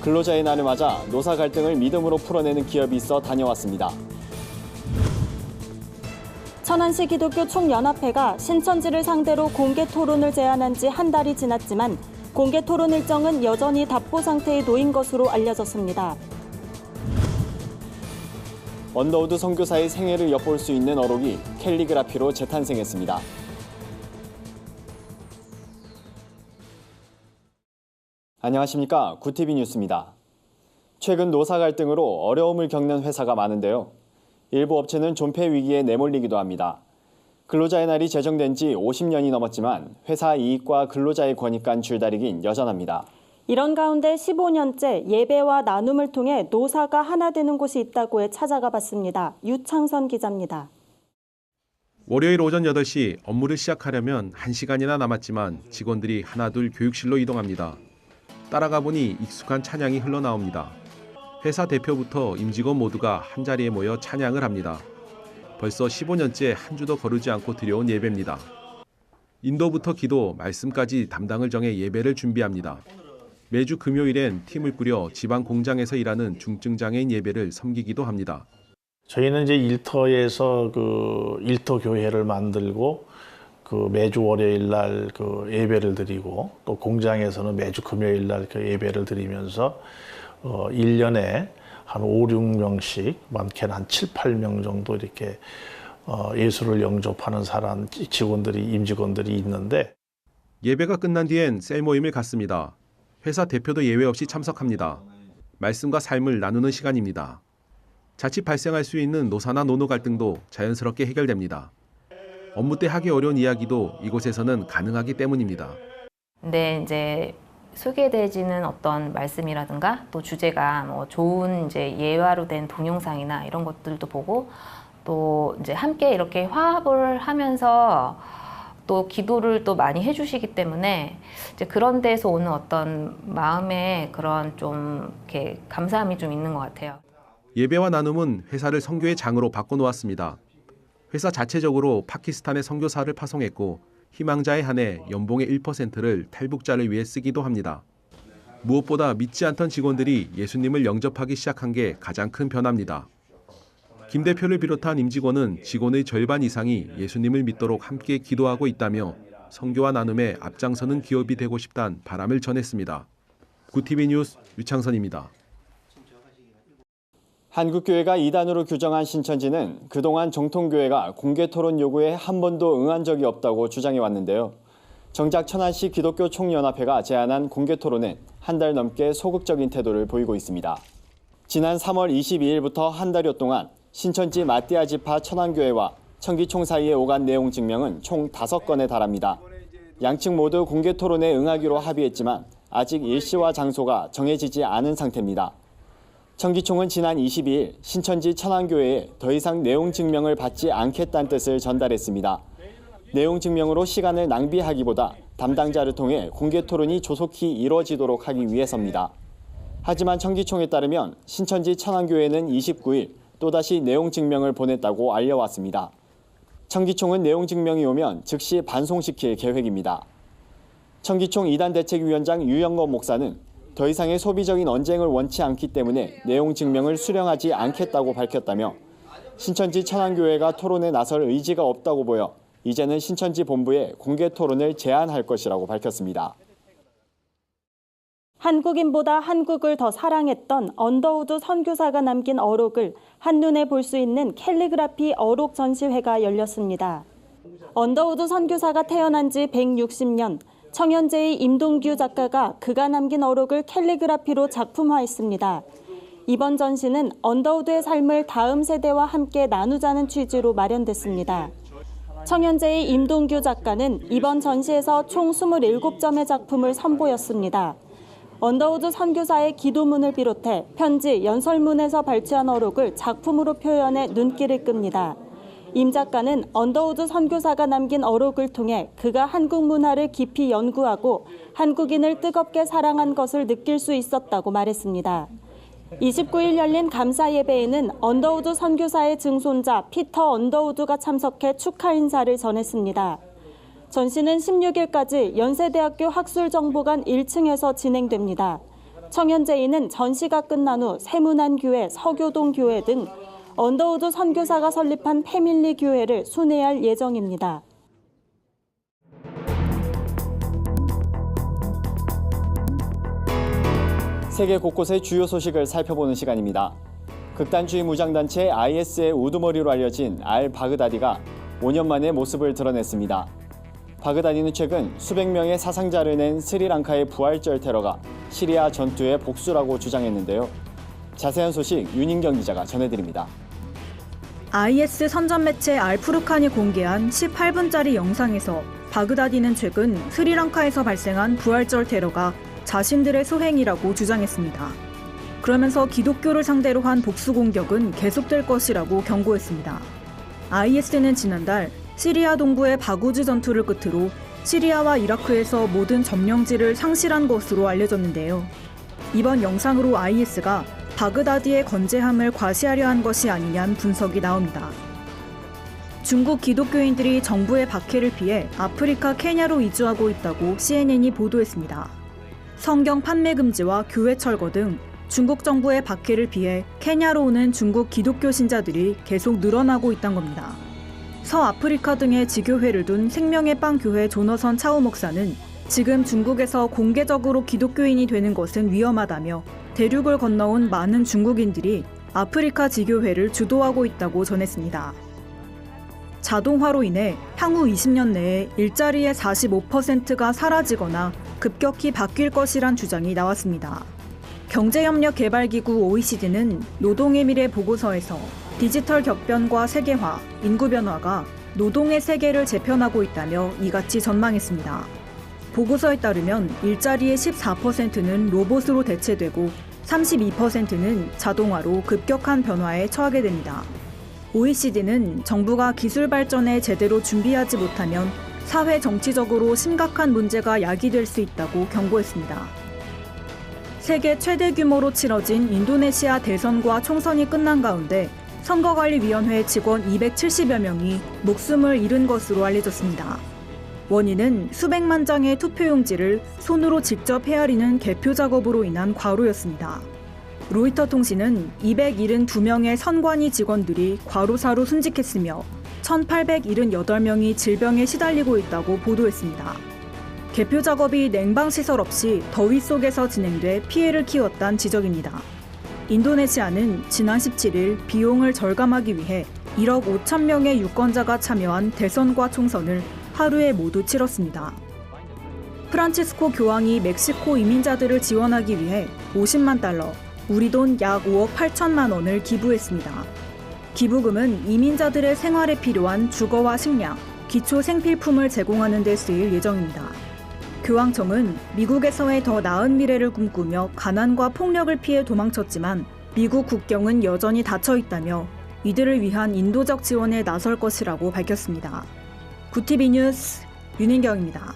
근로자의 날을 맞아 노사 갈등을 믿음으로 풀어내는 기업이 있어 다녀왔습니다. 천안시 기독교 총연합회가 신천지를 상대로 공개 토론을 제안한 지 한 달이 지났지만 공개 토론 일정은 여전히 답보 상태에 놓인 것으로 알려졌습니다. 언더우드 선교사의 생애를 엿볼 수 있는 어록이 캘리그라피로 재탄생했습니다. 안녕하십니까. 구티비 뉴스입니다. 최근 노사 갈등으로 어려움을 겪는 회사가 많은데요. 일부 업체는 존폐 위기에 내몰리기도 합니다. 근로자의 날이 제정된 지 50년이 넘었지만 회사 이익과 근로자의 권익 간 줄다리기는 여전합니다. 이런 가운데 15년째 예배와 나눔을 통해 노사가 하나 되는 곳이 있다고 해 찾아가 봤습니다. 유창선 기자입니다. 월요일 오전 8시 업무를 시작하려면 1시간이나 남았지만 직원들이 하나둘 교육실로 이동합니다. 따라가 보니 익숙한 찬양이 흘러나옵니다. 회사 대표부터 임직원 모두가 한자리에 모여 찬양을 합니다. 벌써 15년째 한 주도 거르지 않고 드려온 예배입니다. 인도부터 기도, 말씀까지 담당을 정해 예배를 준비합니다. 매주 금요일엔 팀을 꾸려 지방 공장에서 일하는 중증장애인 예배를 섬기기도 합니다. 저희는 이제 일터에서 일터 교회를 만들고 매주 월요일 날 예배를 드리고 또 공장에서는 매주 금요일 날 예배를 드리면서 1년에 한 5, 6명씩 많게는 한 7, 8명 정도 이렇게 예수를 영접하는 사람 임직원들이 있는데 예배가 끝난 뒤엔 셀 모임을 갖습니다. 회사 대표도 예외 없이 참석합니다. 말씀과 삶을 나누는 시간입니다. 자칫 발생할 수 있는 노사나 노노 갈등도 자연스럽게 해결됩니다. 업무 때 하기 어려운 이야기도 이곳에서는 가능하기 때문입니다. 근데 이제 소개되지는 어떤 말씀이라든가 또 주제가 좋은 이제 예화로 된 동영상이나 이런 것들도 보고 또 이제 함께 이렇게 화합을 하면서 또 기도를 또 많이 해주시기 때문에 이제 그런 데서 오는 어떤 마음의 그런 좀 이렇게 감사함이 좀 있는 것 같아요. 예배와 나눔은 회사를 선교의 장으로 바꿔놓았습니다. 회사 자체적으로 파키스탄에 선교사를 파송했고 희망자에 한해 연봉의 1%를 탈북자를 위해 쓰기도 합니다. 무엇보다 믿지 않던 직원들이 예수님을 영접하기 시작한 게 가장 큰 변화입니다. 김 대표를 비롯한 임직원은 직원의 절반 이상이 예수님을 믿도록 함께 기도하고 있다며 선교와 나눔에 앞장서는 기업이 되고 싶다는 바람을 전했습니다. 구티비 뉴스 유창선입니다. 한국교회가 이단으로 규정한 신천지는 그동안 정통교회가 공개 토론 요구에 한 번도 응한 적이 없다고 주장해 왔는데요. 정작 천안시 기독교 총연합회가 제안한 공개 토론은 한 달 넘게 소극적인 태도를 보이고 있습니다. 지난 3월 22일부터 한 달여 동안 신천지 마띠아 지파 천안교회와 청기총 사이에 오간 내용 증명은 총 5건에 달합니다. 양측 모두 공개 토론에 응하기로 합의했지만 아직 일시와 장소가 정해지지 않은 상태입니다. 청기총은 지난 22일 신천지 천안교회에 더 이상 내용 증명을 받지 않겠다는 뜻을 전달했습니다. 내용 증명으로 시간을 낭비하기보다 담당자를 통해 공개 토론이 조속히 이루어지도록 하기 위해서입니다. 하지만 청기총에 따르면 신천지 천안교회는 29일 또다시 내용 증명을 보냈다고 알려왔습니다. 청기총은 내용 증명이 오면 즉시 반송시킬 계획입니다. 청기총 이단대책위원장 유영건 목사는 더 이상의 소비적인 언쟁을 원치 않기 때문에 내용 증명을 수령하지 않겠다고 밝혔다며 신천지 천안교회가 토론에 나설 의지가 없다고 보여 이제는 신천지 본부에 공개 토론을 제안할 것이라고 밝혔습니다. 한국인보다 한국을 더 사랑했던 언더우드 선교사가 남긴 어록을 한눈에 볼 수 있는 캘리그라피 어록 전시회가 열렸습니다. 언더우드 선교사가 태어난 지 160년, 청현재의 임동규 작가가 그가 남긴 어록을 캘리그라피로 작품화했습니다. 이번 전시는 언더우드의 삶을 다음 세대와 함께 나누자는 취지로 마련됐습니다. 청현재의 임동규 작가는 이번 전시에서 총 27점의 작품을 선보였습니다. 언더우드 선교사의 기도문을 비롯해 편지, 연설문에서 발췌한 어록을 작품으로 표현해 눈길을 끕니다. 임 작가는 언더우드 선교사가 남긴 어록을 통해 그가 한국 문화를 깊이 연구하고 한국인을 뜨겁게 사랑한 것을 느낄 수 있었다고 말했습니다. 29일 열린 감사 예배에는 언더우드 선교사의 증손자 피터 언더우드가 참석해 축하 인사를 전했습니다. 전시는 16일까지 연세대학교 학술정보관 1층에서 진행됩니다. 청년제의는 전시가 끝난 후 세문안교회, 서교동교회 등 언더우드 선교사가 설립한 패밀리 교회를 순회할 예정입니다. 세계 곳곳의 주요 소식을 살펴보는 시간입니다. 극단주의 무장단체 IS의 우두머리로 알려진 알-바그다디가 5년 만에 모습을 드러냈습니다. 바그다디는 최근 수백 명의 사상자를 낸 스리랑카의 부활절 테러가 시리아 전투의 복수라고 주장했는데요. 자세한 소식 윤인경 기자가 전해드립니다. IS 선전 매체 알푸르칸이 공개한 18분짜리 영상에서 바그다디는 최근 스리랑카에서 발생한 부활절 테러가 자신들의 소행이라고 주장했습니다. 그러면서 기독교를 상대로 한 복수 공격은 계속될 것이라고 경고했습니다. IS는 지난달 시리아 동부의 바구즈 전투를 끝으로 시리아와 이라크에서 모든 점령지를 상실한 것으로 알려졌는데요. 이번 영상으로 IS가 바그다디의 건재함을 과시하려 한 것이 아니냐는 분석이 나옵니다. 중국 기독교인들이 정부의 박해를 피해 아프리카 케냐로 이주하고 있다고 CNN이 보도했습니다. 성경 판매 금지와 교회 철거 등 중국 정부의 박해를 피해 케냐로 오는 중국 기독교 신자들이 계속 늘어나고 있다는 겁니다. 서아프리카 등의 지교회를 둔 생명의 빵 교회 조너선 차오 목사는 지금 중국에서 공개적으로 기독교인이 되는 것은 위험하다며 대륙을 건너온 많은 중국인들이 아프리카 지교회를 주도하고 있다고 전했습니다. 자동화로 인해 향후 20년 내에 일자리의 45%가 사라지거나 급격히 바뀔 것이란 주장이 나왔습니다. 경제협력개발기구 OECD는 노동의 미래 보고서에서 디지털 격변과 세계화, 인구 변화가 노동의 세계를 재편하고 있다며 이같이 전망했습니다. 보고서에 따르면 일자리의 14%는 로봇으로 대체되고 32%는 자동화로 급격한 변화에 처하게 됩니다. OECD는 정부가 기술 발전에 제대로 준비하지 못하면 사회 정치적으로 심각한 문제가 야기될 수 있다고 경고했습니다. 세계 최대 규모로 치러진 인도네시아 대선과 총선이 끝난 가운데 선거관리위원회 직원 270여 명이 목숨을 잃은 것으로 알려졌습니다. 원인은 수백만 장의 투표용지를 손으로 직접 헤아리는 개표 작업으로 인한 과로였습니다. 로이터 통신은 272명의 선관위 직원들이 과로사로 순직했으며 1,878명이 질병에 시달리고 있다고 보도했습니다. 개표 작업이 냉방시설 없이 더위 속에서 진행돼 피해를 키웠다는 지적입니다. 인도네시아는 지난 17일 비용을 절감하기 위해 1억 5천 명의 유권자가 참여한 대선과 총선을 하루에 모두 치렀습니다. 프란치스코 교황이 멕시코 이민자들을 지원하기 위해 50만 달러, 우리 돈 약 5억 8천만 원을 기부했습니다. 기부금은 이민자들의 생활에 필요한 주거와 식량, 기초 생필품을 제공하는 데 쓰일 예정입니다. 교황청은 미국에서의 더 나은 미래를 꿈꾸며 가난과 폭력을 피해 도망쳤지만 미국 국경은 여전히 닫혀 있다며 이들을 위한 인도적 지원에 나설 것이라고 밝혔습니다. 구티비 뉴스 윤인경입니다.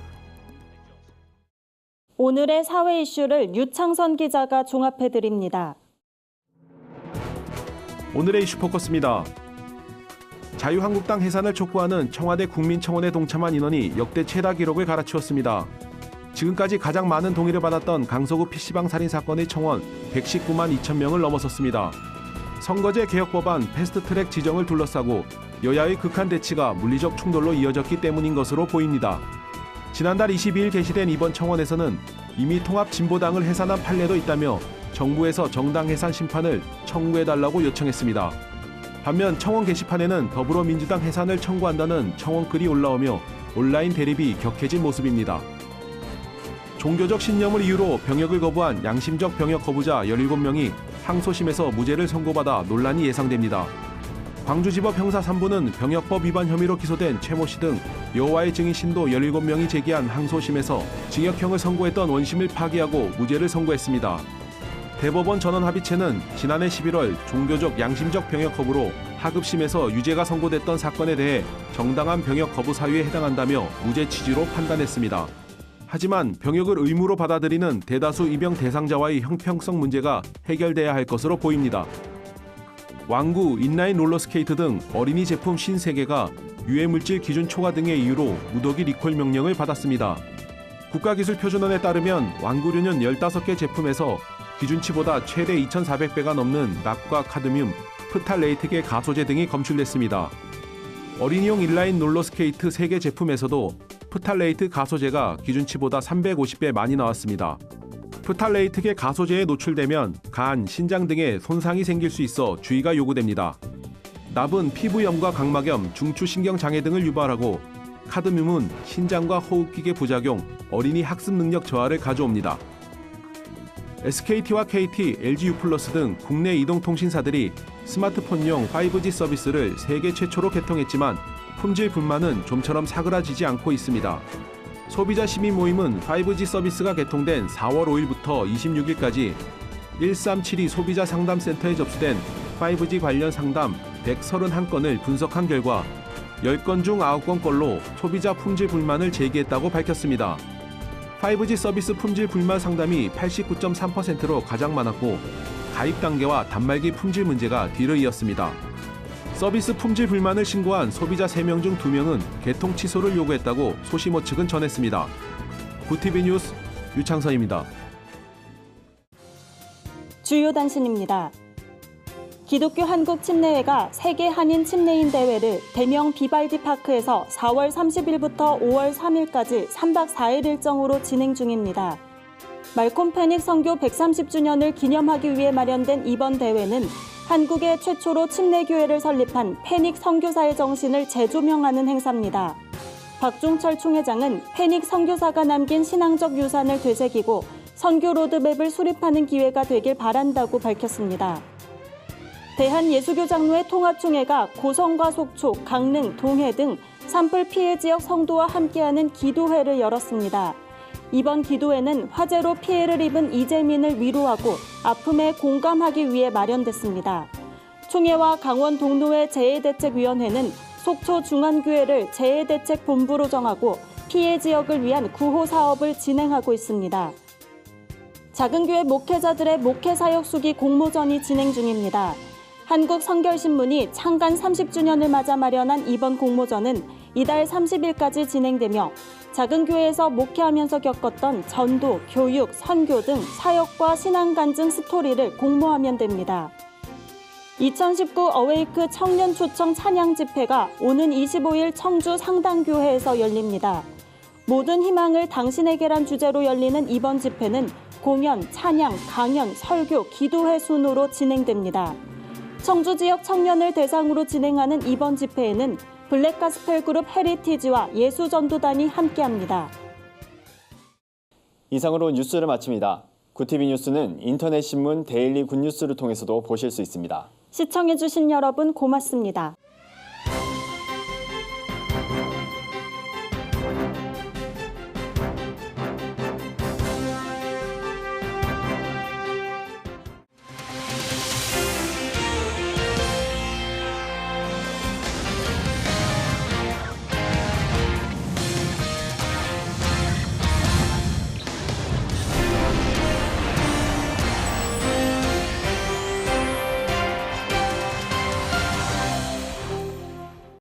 오늘의 사회 이슈를 유창선 기자가 종합해드립니다. 오늘의 이슈 포커스입니다. 자유한국당 해산을 촉구하는 청와대 국민청원에 동참한 인원이 역대 최다 기록을 갈아치웠습니다. 지금까지 가장 많은 동의를 받았던 강서구 PC방 살인 사건의 청원 119만 2천 명을 넘어섰습니다. 선거제 개혁 법안 패스트트랙 지정을 둘러싸고 여야의 극한 대치가 물리적 충돌로 이어졌기 때문인 것으로 보입니다. 지난달 22일 게시된 이번 청원에서는 이미 통합진보당을 해산한 판례도 있다며 정부에서 정당 해산 심판을 청구해달라고 요청했습니다. 반면 청원 게시판에는 더불어민주당 해산을 청구한다는 청원글이 올라오며 온라인 대립이 격해진 모습입니다. 종교적 신념을 이유로 병역을 거부한 양심적 병역 거부자 17명이 항소심에서 무죄를 선고받아 논란이 예상됩니다. 광주지법 형사 3부는 병역법 위반 혐의로 기소된 최모 씨 등 여호와의 증인 신도 17명이 제기한 항소심에서 징역형을 선고했던 원심을 파기하고 무죄를 선고했습니다. 대법원 전원합의체는 지난해 11월 종교적 양심적 병역 거부로 하급심에서 유죄가 선고됐던 사건에 대해 정당한 병역 거부 사유에 해당한다며 무죄 취지로 판단했습니다. 하지만 병역을 의무로 받아들이는 대다수 입영 대상자와의 형평성 문제가 해결돼야 할 것으로 보입니다. 왕구, 인라인 롤러스케이트 등 어린이 제품 53개가 유해물질 기준 초과 등의 이유로 무더기 리콜 명령을 받았습니다. 국가기술표준원에 따르면 왕구류는 15개 제품에서 기준치보다 최대 2,400배가 넘는 납과 카드뮴, 프탈레이트계 가소제 등이 검출됐습니다. 어린이용 인라인 롤러스케이트 3개 제품에서도 프탈레이트 가소제가 기준치보다 350배 많이 나왔습니다. 프탈레이트계 가소제에 노출되면 간, 신장 등에 손상이 생길 수 있어 주의가 요구됩니다. 납은 피부염과 각막염, 중추신경장애 등을 유발하고 카드뮴은 신장과 호흡기계 부작용, 어린이 학습 능력 저하를 가져옵니다. SKT와 KT, LG U+ 등 국내 이동통신사들이 스마트폰용 5G 서비스를 세계 최초로 개통했지만 품질 불만은 좀처럼 사그라지지 않고 있습니다. 소비자 시민 모임은 5G 서비스가 개통된 4월 5일부터 26일까지 1372 소비자 상담센터에 접수된 5G 관련 상담 131건을 분석한 결과 10건 중 9건꼴로 소비자 품질 불만을 제기했다고 밝혔습니다. 5G 서비스 품질 불만 상담이 89.3%로 가장 많았고 가입 단계와 단말기 품질 문제가 뒤를 이었습니다. 서비스 품질 불만을 신고한 소비자 3명 중 2명은 개통 취소를 요구했다고 소시모 측은 전했습니다. 구티비 뉴스 유창선입니다. 주요 단신입니다. 기독교 한국 침례회가 세계 한인 침례인 대회를 대명 비발디 파크에서 4월 30일부터 5월 3일까지 3박 4일 일정으로 진행 중입니다. 말콤 페닉 선교 130주년을 기념하기 위해 마련된 이번 대회는 한국의 최초로 침례교회를 설립한 페닉 선교사의 정신을 재조명하는 행사입니다. 박종철 총회장은 페닉 선교사가 남긴 신앙적 유산을 되새기고 선교 로드맵을 수립하는 기회가 되길 바란다고 밝혔습니다. 대한예수교장로회 통합총회가 고성과 속초, 강릉, 동해 등 산불 피해 지역 성도와 함께하는 기도회를 열었습니다. 이번 기도회는 화재로 피해를 입은 이재민을 위로하고 아픔에 공감하기 위해 마련됐습니다. 총회와 강원 동로회 재해대책위원회는 속초 중안교회를 재해대책본부로 정하고 피해 지역을 위한 구호 사업을 진행하고 있습니다. 작은교회 목회자들의 목회사역 수기 공모전이 진행 중입니다. 한국성결신문이 창간 30주년을 맞아 마련한 이번 공모전은 이달 30일까지 진행되며 작은 교회에서 목회하면서 겪었던 전도, 교육, 선교 등 사역과 신앙 간증 스토리를 공모하면 됩니다. 2019 어웨이크 청년 초청 찬양 집회가 오는 25일 청주 상당교회에서 열립니다. 모든 희망을 당신에게란 주제로 열리는 이번 집회는 공연, 찬양, 강연, 설교, 기도회 순으로 진행됩니다. 청주 지역 청년을 대상으로 진행하는 이번 집회에는 블랙가스펠 그룹 헤리티지와 예수전도단이 함께합니다. 이상으로 뉴스를 마칩니다. 구티비 뉴스는 인터넷 신문 데일리 굿뉴스를 통해서도 보실 수 있습니다. 시청해주신 여러분 고맙습니다.